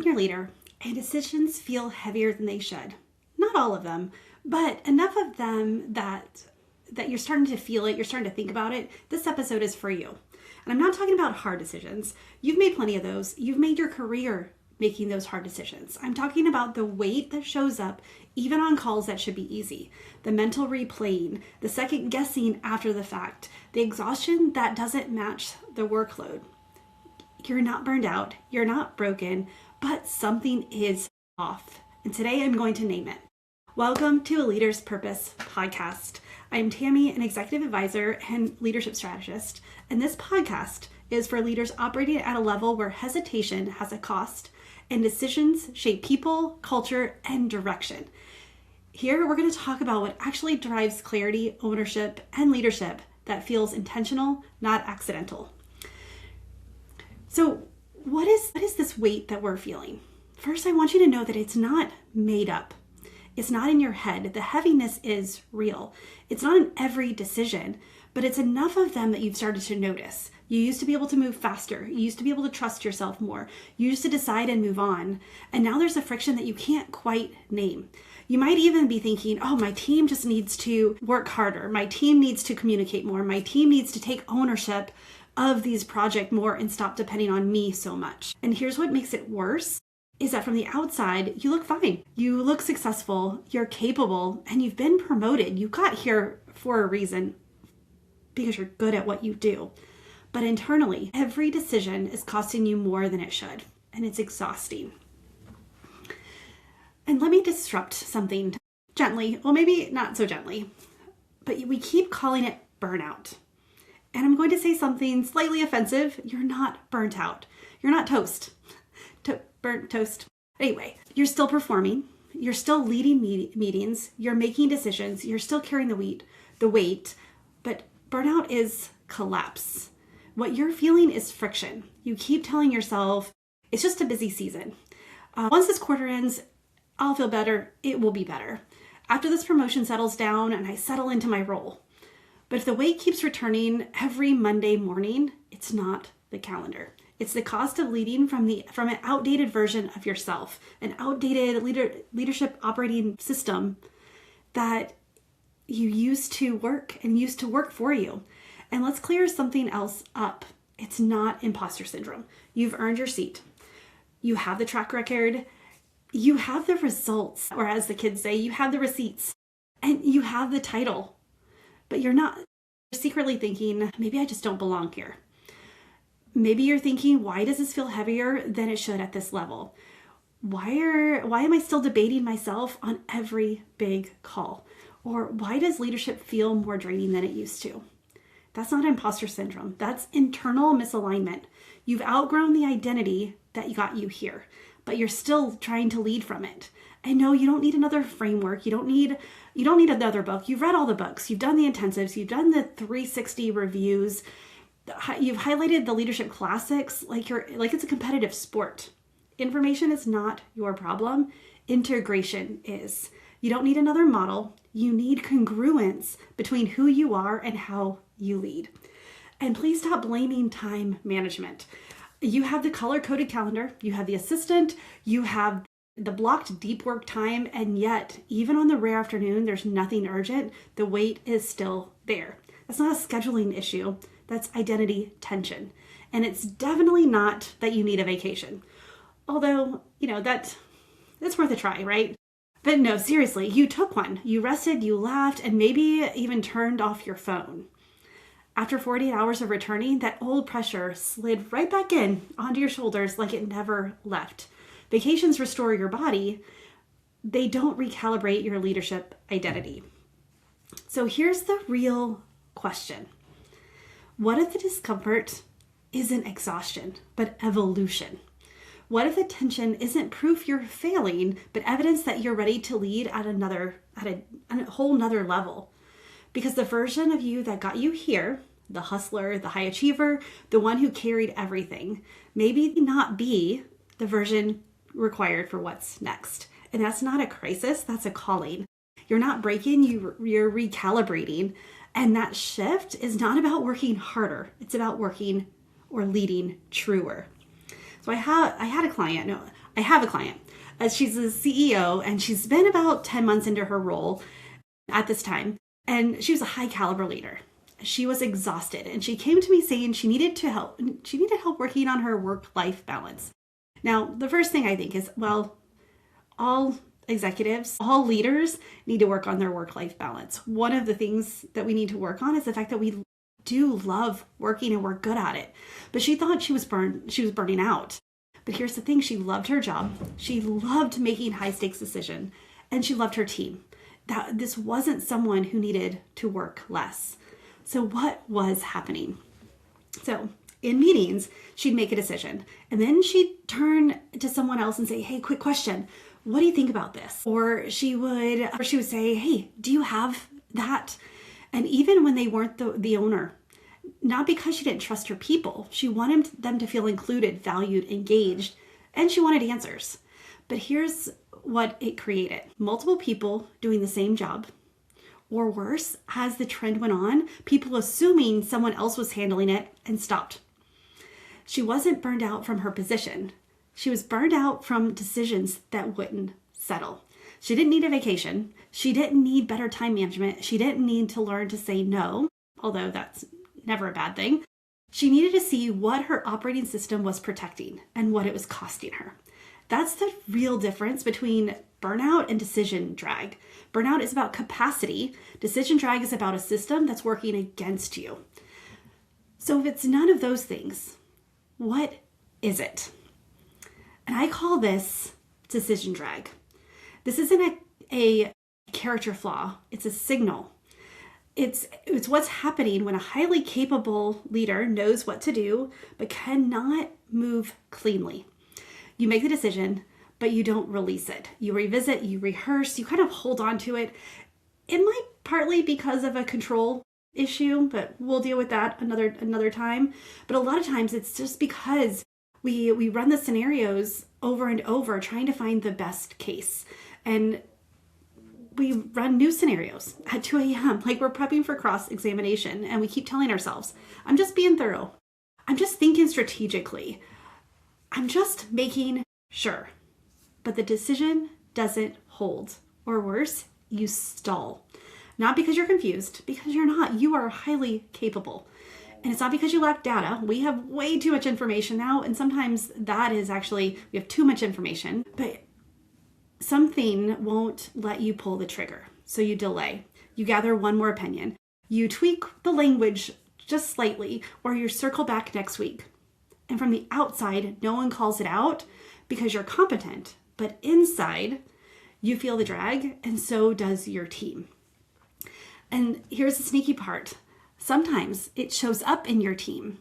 your leader and decisions feel heavier than they should. Not all of them, but enough of them that you're starting to feel it, you're starting to think about it. This episode is for you. And I'm not talking about hard decisions. You've made plenty of those. You've made your career making those hard decisions. I'm talking about the weight that shows up even on calls that should be easy. The mental replaying, the second guessing after the fact, the exhaustion that doesn't match the workload. You're not burned out, you're not broken, but something is off. And today I'm going to name it. Welcome to A Leader's Purpose podcast. I'm Tami, an executive advisor and leadership strategist, and this podcast is for leaders operating at a level where hesitation has a cost and decisions shape people, culture, and direction. Here we're going to talk about what actually drives clarity, ownership, and leadership that feels intentional, not accidental. So what is this weight that we're feeling? First, I want you to know that it's not made up. It's not in your head. The heaviness is real. It's not in every decision, but it's enough of them that you've started to notice. You used to be able to move faster. You used to be able to trust yourself more. You used to decide and move on. And now there's a friction that you can't quite name. You might even be thinking, oh, my team just needs to work harder. My team needs to communicate more. My team needs to take ownership of these projects more and stop depending on me so much. And here's what makes it worse. Is that from the outside, you look fine. You look successful, you're capable, and you've been promoted. You got here for a reason because you're good at what you do. But internally, every decision is costing you more than it should, and it's exhausting. And let me disrupt something gently, well, maybe not so gently, but we keep calling it burnout. And I'm going to say something slightly offensive. You're not burnt out. You're not toast. Burnt toast. Anyway, you're still performing. You're still leading meetings. You're making decisions. You're still carrying the weight. But burnout is collapse. What you're feeling is friction. You keep telling yourself, it's just a busy season. Once this quarter ends, I'll feel better. It will be better. After this promotion settles down and I settle into my role. But if the weight keeps returning every Monday morning, it's not the calendar. It's the cost of leading from an outdated version of yourself, an outdated leadership operating system that you used to work and used to work for you. And let's clear something else up. It's not imposter syndrome. You've earned your seat. You have the track record. You have the results, or as the kids say, you have the receipts, and you have the title. But you're secretly thinking, maybe I just don't belong here. Maybe you're thinking, why does this feel heavier than it should at this level? Why am I still debating myself on every big call? Or why does leadership feel more draining than it used to? That's not imposter syndrome. That's internal misalignment. You've outgrown the identity that got you here, but you're still trying to lead from it. And no, you don't need another framework. You don't need another book. You've read all the books. You've done the intensives. You've done the 360 reviews. You've highlighted the leadership classics like it's a competitive sport. Information is not your problem. Integration is. You don't need another model. You need congruence between who you are and how you lead. And please stop blaming time management. You have the color-coded calendar. You have the assistant. You have the blocked deep work time. And yet, even on the rare afternoon, there's nothing urgent. The weight is still there. That's not a scheduling issue. That's identity tension. And it's definitely not that you need a vacation. Although, that's worth a try, right? But no, seriously, you took one. You rested, you laughed, and maybe even turned off your phone. After 48 hours of returning, that old pressure slid right back in onto your shoulders like it never left. Vacations restore your body. They don't recalibrate your leadership identity. So here's the real question. What if the discomfort isn't exhaustion, but evolution? What if the tension isn't proof you're failing, but evidence that you're ready to lead at a whole nother level? Because the version of you that got you here, the hustler, the high achiever, the one who carried everything, maybe not be the version required for what's next. And that's not a crisis, that's a calling. You're not breaking, you're recalibrating. And that shift is not about working harder. It's about working or leading truer. So I had a client. No, I have a client. She's a CEO and she's been about 10 months into her role at this time. And she was a high caliber leader. She was exhausted and she came to me saying she needed help working on her work-life balance. Now, the first thing I think is, well, all executives, all leaders need to work on their work-life balance. One of the things that we need to work on is the fact that we do love working and we're good at it. But she thought she was burning out. But here's the thing, she loved her job. She loved making high-stakes decisions and she loved her team. This wasn't someone who needed to work less. So what was happening? So in meetings, she'd make a decision and then she'd turn to someone else and say, hey, quick question. What do you think about this? Or she would say, hey, do you have that? And even when they weren't the owner, not because she didn't trust her people, she wanted them to feel included, valued, engaged, and she wanted answers. But here's what it created. Multiple people doing the same job, or worse, as the trend went on, people assuming someone else was handling it and stopped. She wasn't burned out from her position. She was burned out from decisions that wouldn't settle. She didn't need a vacation. She didn't need better time management. She didn't need to learn to say no, although that's never a bad thing. She needed to see what her operating system was protecting and what it was costing her. That's the real difference between burnout and decision drag. Burnout is about capacity. Decision drag is about a system that's working against you. So if it's none of those things, what is it? And I call this decision drag. This isn't a character flaw. It's a signal. It's what's happening when a highly capable leader knows what to do, but cannot move cleanly. You make the decision, but you don't release it. You revisit, you rehearse, you kind of hold on to it. It might partly because of a control issue, but we'll deal with that another time. But a lot of times it's just because we run the scenarios over and over trying to find the best case. And we run new scenarios at 2 a.m. like we're prepping for cross-examination, and we keep telling ourselves, I'm just being thorough. I'm just thinking strategically. I'm just making sure. But the decision doesn't hold. Or worse, you stall. Not because you're confused, because you're not. You are highly capable. And it's not because you lack data. We have way too much information now, and sometimes that is actually, we have too much information, but something won't let you pull the trigger. So you delay. You gather one more opinion. You tweak the language just slightly, or you circle back next week. And from the outside, no one calls it out because you're competent. But inside, you feel the drag, and so does your team. And here's the sneaky part. Sometimes it shows up in your team.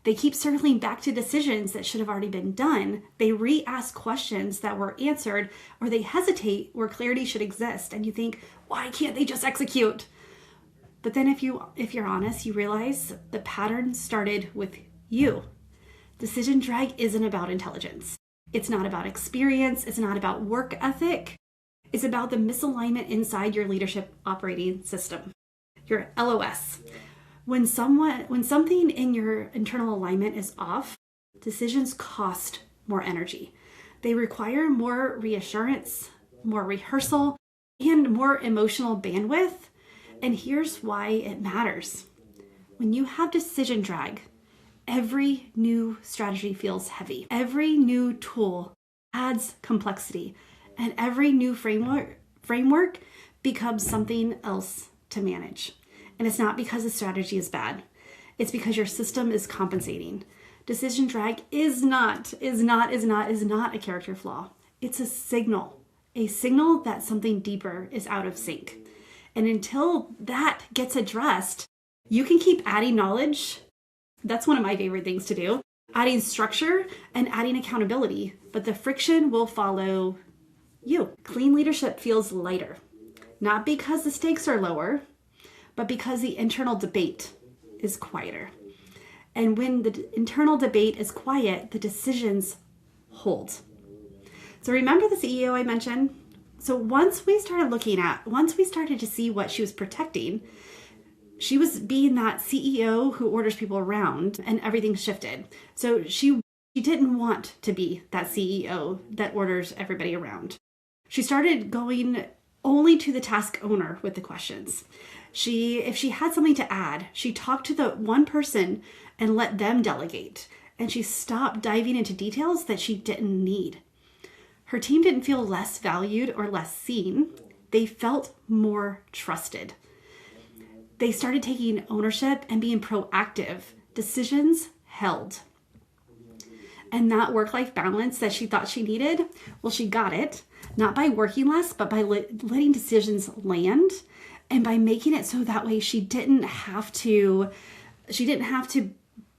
They keep circling back to decisions that should have already been done. They re-ask questions that were answered, or they hesitate where clarity should exist. And you think, why can't they just execute? But then if you're honest, you realize the pattern started with you. Decision drag isn't about intelligence. It's not about experience. It's not about work ethic. It's about the misalignment inside your leadership operating system, your LOS. When something in your internal alignment is off, decisions cost more energy. They require more reassurance, more rehearsal, and more emotional bandwidth. And here's why it matters. When you have decision drag, every new strategy feels heavy. Every new tool adds complexity, and every new framework becomes something else to manage. And it's not because the strategy is bad. It's because your system is compensating. Decision drag is not a character flaw. It's a signal that something deeper is out of sync. And until that gets addressed, you can keep adding knowledge. That's one of my favorite things to do. Adding structure and adding accountability, but the friction will follow you. Clean leadership feels lighter, not because the stakes are lower, but because the internal debate is quieter. And when the internal debate is quiet, the decisions hold. So remember the CEO I mentioned? So once we started to see what she was protecting, she was being that CEO who orders people around, and everything shifted. So she She didn't want to be that CEO that orders everybody around. She started going only to the task owner with the questions. If she had something to add, she talked to the one person and let them delegate. And she stopped diving into details that she didn't need. Her team didn't feel less valued or less seen. They felt more trusted. They started taking ownership and being proactive. Decisions held. And that work-life balance that she thought she needed, well, she got it, not by working less, but by letting decisions land, and by making it so that way she didn't have to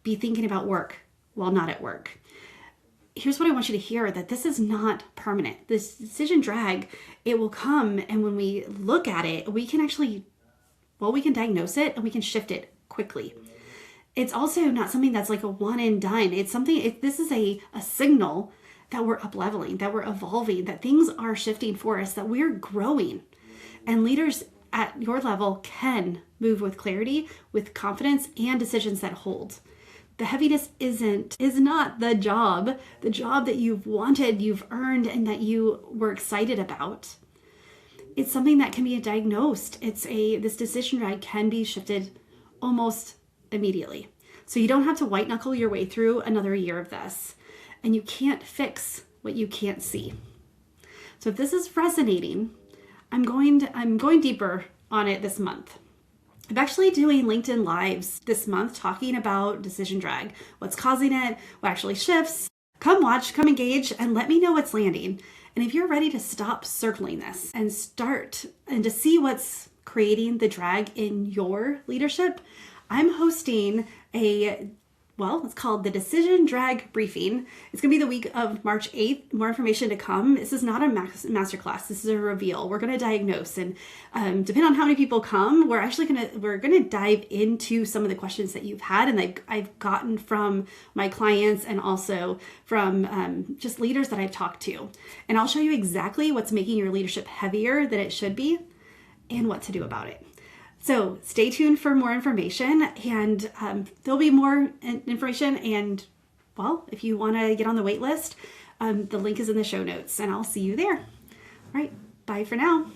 be thinking about work while not at work. Here's what I want you to hear, that this is not permanent. This decision drag, it will come, and when we look at it, we can diagnose it and we can shift it quickly. It's also not something that's like a one and done. This is a signal that we're up leveling, that we're evolving, that things are shifting for us, that we're growing. And leaders at your level can move with clarity, with confidence, and decisions that hold. The heaviness is not the job that you've wanted, you've earned, and that you were excited about. It's something that can be diagnosed. This decision drag can be shifted almost immediately. So you don't have to white knuckle your way through another year of this. And you can't fix what you can't see. So if this is resonating, I'm going deeper on it this month. I'm actually doing LinkedIn Lives this month talking about decision drag, what's causing it, what actually shifts. Come watch, come engage, and let me know what's landing. And if you're ready to stop circling this and to see what's creating the drag in your leadership, I'm hosting it's called the Decision Drag Briefing. It's going to be the week of March 8th. More information to come. This is not a masterclass. This is a reveal. We're going to diagnose, and depending on how many people come, we're going to dive into some of the questions that you've had and I've gotten from my clients and also from just leaders that I've talked to. And I'll show you exactly what's making your leadership heavier than it should be and what to do about it. So stay tuned for more information, and there'll be more information. And well, if you want to get on the wait list, the link is in the show notes, and I'll see you there. All right, bye for now.